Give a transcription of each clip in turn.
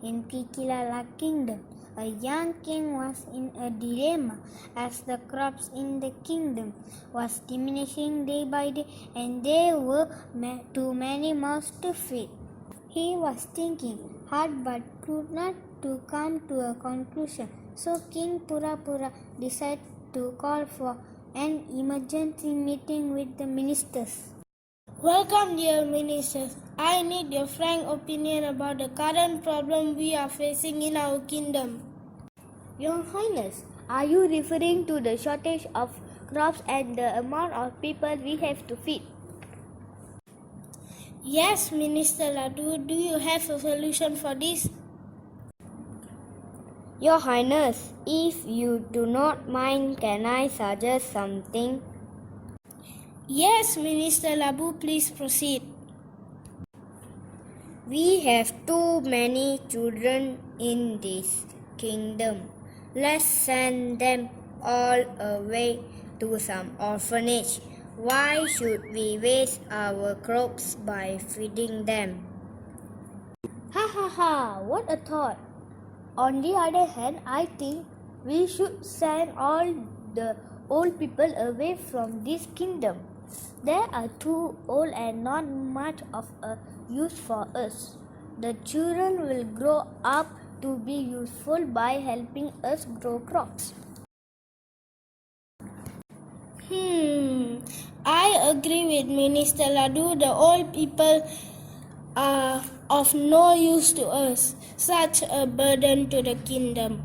in Kikilala kingdom. A young king was in a dilemma as the crops in the kingdom was diminishing day by day and there were too many mouths to feed. He was thinking hard but could not to come to a conclusion. So King Purapura decided to call for an emergency meeting with the ministers. Welcome, dear ministers. I need your frank opinion about the current problem we are facing in our kingdom. Your Highness, are you referring to the shortage of crops and the amount of people we have to feed? Yes, Minister Ladu, do you have a solution for this? Your Highness, if you do not mind, can I suggest something? Yes, Minister Labu, please proceed. We have too many children in this kingdom. Let's send them all away to some orphanage. Why should we waste our crops by feeding them? Ha ha ha, what a thought! On the other hand, I think we should send all the old people away from this kingdom. They are too old and not much of a use for us. The children will grow up to be useful by helping us grow crops. I agree with Minister Ladu. The old people are of no use to us, such a burden to the kingdom,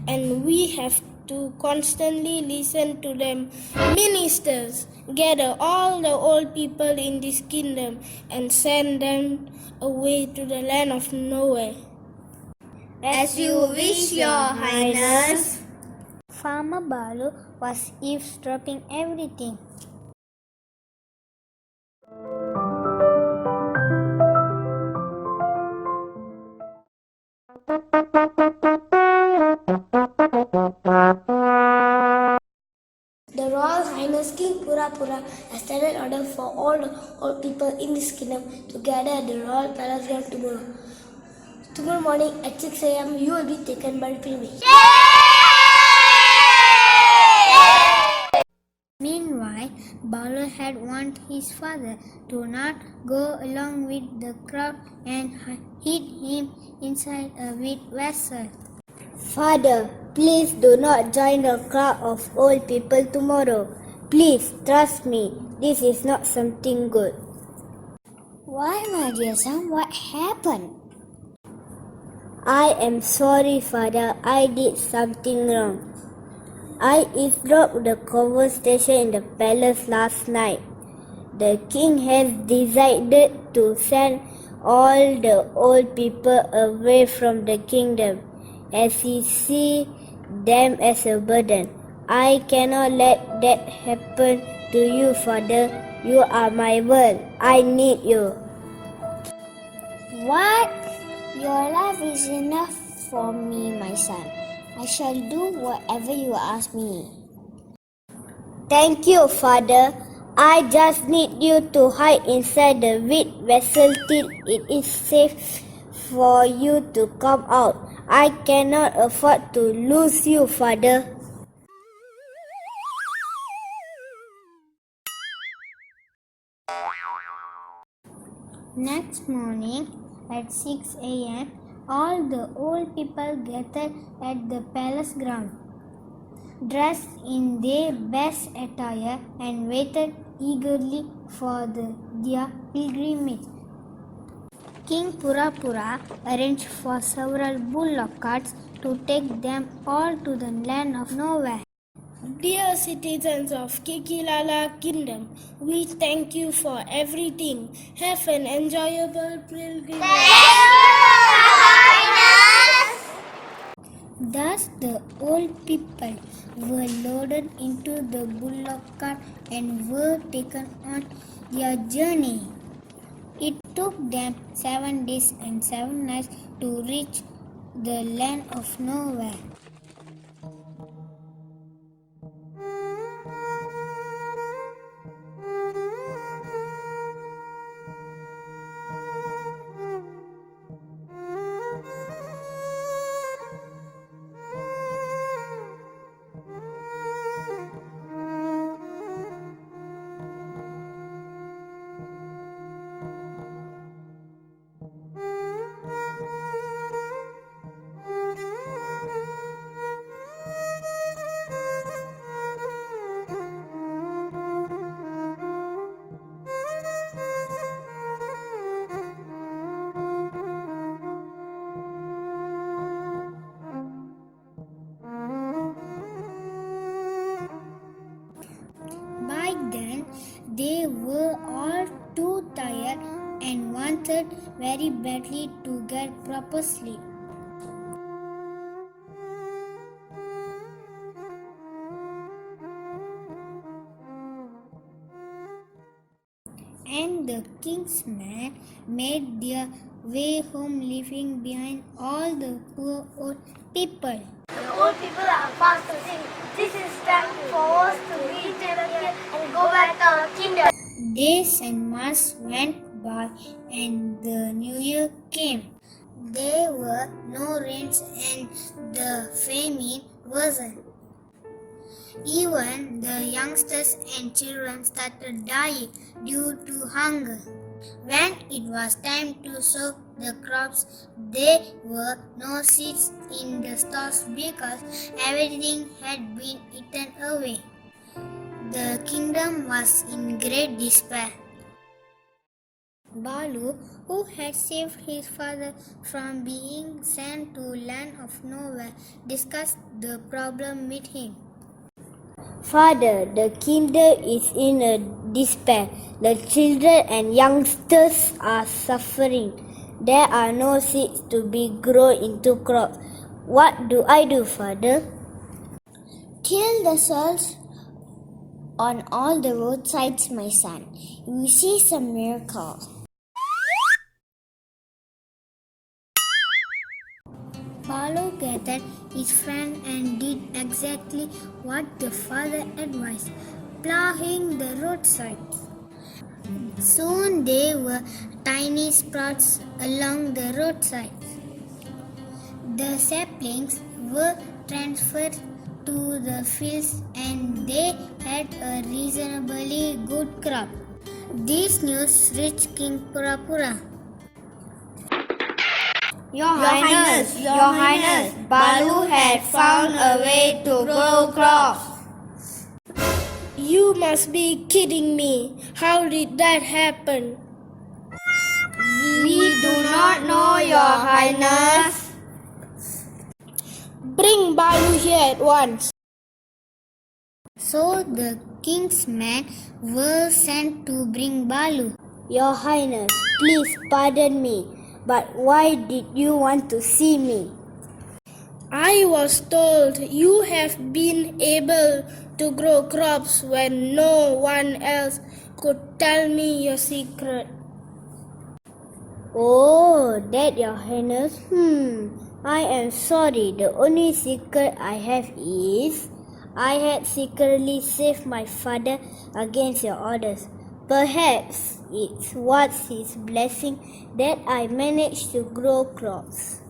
and we have to constantly listen to them. Ministers, gather all the old people in this kingdom and send them away to the land of nowhere. As you wish, Your Highness. Farmer Balu was eavesdropping everything. The Royal Highness King Purapura has standard order for all the old people in this kingdom to gather at the Royal Palace ground tomorrow. Tomorrow morning at 6 a.m. you will be taken by pilgrimage. Meanwhile, Balu had warned his father to not go along with the crowd and hid him inside a wheat vessel. Father, please do not join the crowd of old people tomorrow. Please trust me, this is not something good. Why, my dear son? What happened? I am sorry, Father, I did something wrong. I eavesdropped the conversation in the palace last night. The king has decided to send all the old people away from the kingdom, as he sees them as a burden. I cannot let that happen to you, Father. You are my world. I need you. What? Your love is enough for me, my son. I shall do whatever you ask me. Thank you, Father. I just need you to hide inside the wheat vessel till it is safe for you to come out. I cannot afford to lose you, Father. Next morning at 6 a.m., all the old people gathered at the palace ground, dressed in their best attire and waited eagerly for their pilgrimage. King Purapura arranged for several bullock carts to take them all to the land of nowhere. Dear citizens of Kikilala Kingdom, we thank you for everything. Have an enjoyable pilgrimage. Thus the old people were loaded into the bullock cart and were taken on their journey. It took them 7 days and 7 nights to reach the land of nowhere. They were all too tired and wanted very badly to get proper sleep. And the king's men made their way home, leaving behind all the poor old people. The old people are fast asleep. This is time for us to leave them here and go back to our kingdom. Days and months went by, and the new year came. There were no rains, and the famine worsened. Even the youngsters and children started dying due to hunger. When it was time to sow the crops, there were no seeds in the stores because everything had been eaten away. The kingdom was in great despair. Balu, who had saved his father from being sent to land of nowhere, discussed the problem with him. Father, the kingdom is in a despair. The children and youngsters are suffering. There are no seeds to be grown into crops. What do I do, Father? Kill the souls on all the roadsides, my son. You will see some miracle. Balu gathered his friend and did exactly what the father advised, plowing the roadsides. Soon there were tiny sprouts along the roadsides. The saplings were transferred to the fields and they had a reasonably good crop. This news reached King Purapura. Your Highness, Balu had found a way to grow crops. You must be kidding me. How did that happen? We do not know, Your Highness. Bring Balu here at once. So the king's men were sent to bring Balu. Your Highness, please pardon me, but why did you want to see me? I was told you have been able to grow crops when no one else could tell me your secret. Oh, that, Your Highness. I am sorry. The only secret I have is I had secretly saved my father against your orders. Perhaps it was his blessing that I managed to grow crops.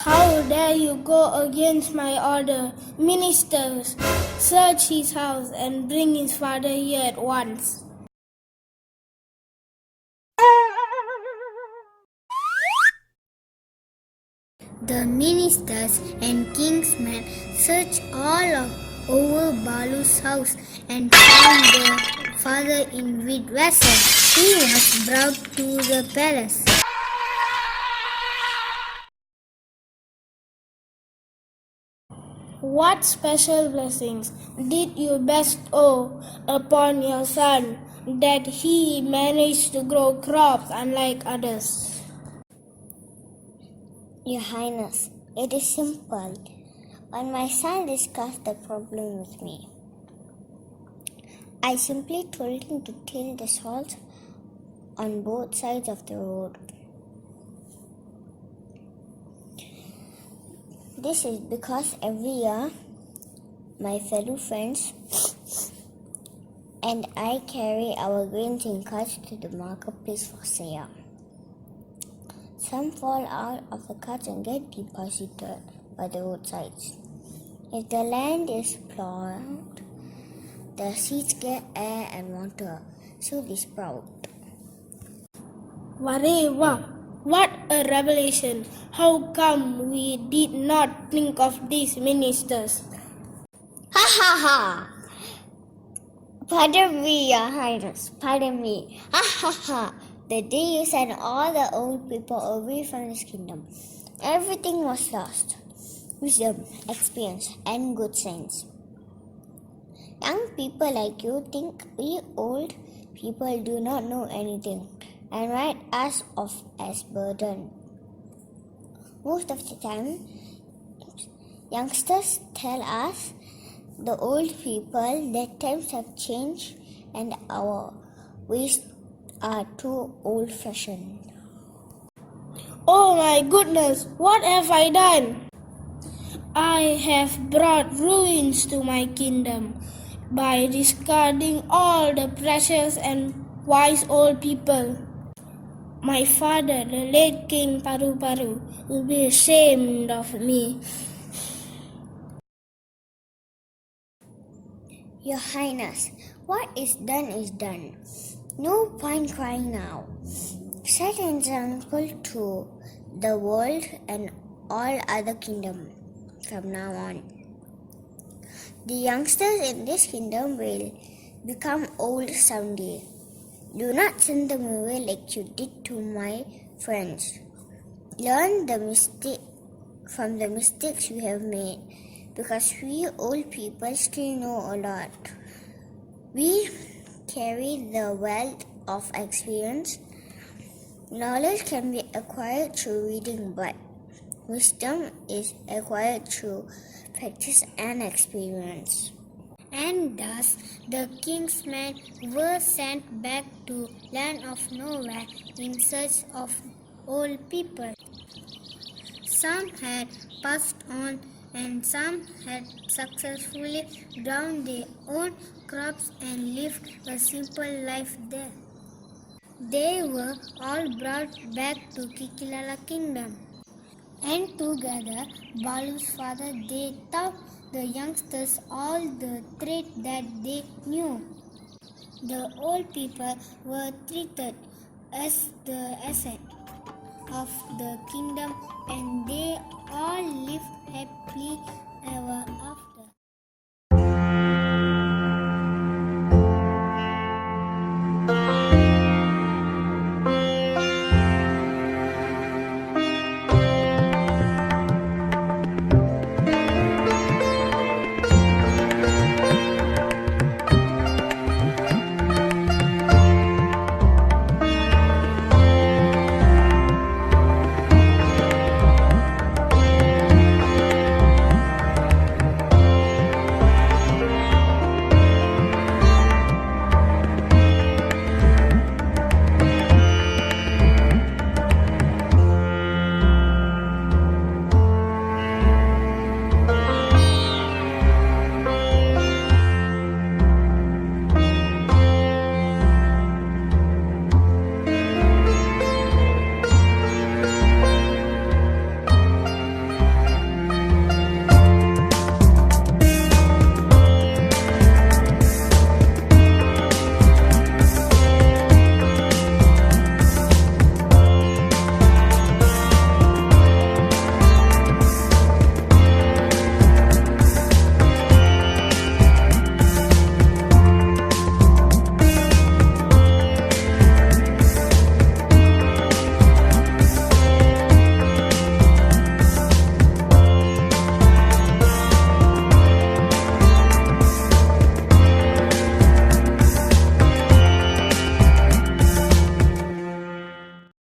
How dare you go against my order? Ministers, search his house and bring his father here at once. The ministers and king's men searched all over Balu's house and found the father in wheat vessel. He was brought to the palace. What special blessings did you bestow upon your son that he managed to grow crops unlike others? Your Highness, it is simple. When my son discussed the problem with me, I simply told him to till the salt on both sides of the road. This is because every year my fellow friends and I carry our grains in carts to the marketplace for sale. Some fall out of the carts and get deposited by the roadsides. If the land is plowed, the seeds get air and water, so they sprout. Wareva, what a revelation! How come we did not think of these ministers? Ha ha ha! Pardon me, Your Highness, pardon me. Ha ha ha! The day you sent all the old people away from this kingdom, everything was lost. Wisdom, experience, and good sense. Young people like you think we old people do not know anything and write us off as burden. Most of the time, youngsters tell us, the old people, that times have changed and our ways are too old-fashioned. Oh my goodness, what have I done? I have brought ruins to my kingdom by discarding all the precious and wise old people. My father, the late King Paru Paru, will be ashamed of me. Your Highness, what is done. No point crying now. Set an example to the world and all other kingdoms from now on. The youngsters in this kingdom will become old someday. Do not send them away like you did to my friends. Learn from the mistakes you have made, because we old people still know a lot. We carry the wealth of experience. Knowledge can be acquired through reading, but wisdom is acquired through practice and experience. And thus the king's men were sent back to land of nowhere in search of old people. Some had passed on and some had successfully grown their own crops and lived a simple life there. They were all brought back to Kikilala kingdom. And together, Balu's father, they taught the youngsters all the trade that they knew. The old people were treated as the asset of the kingdom, and they all lived happily ever after.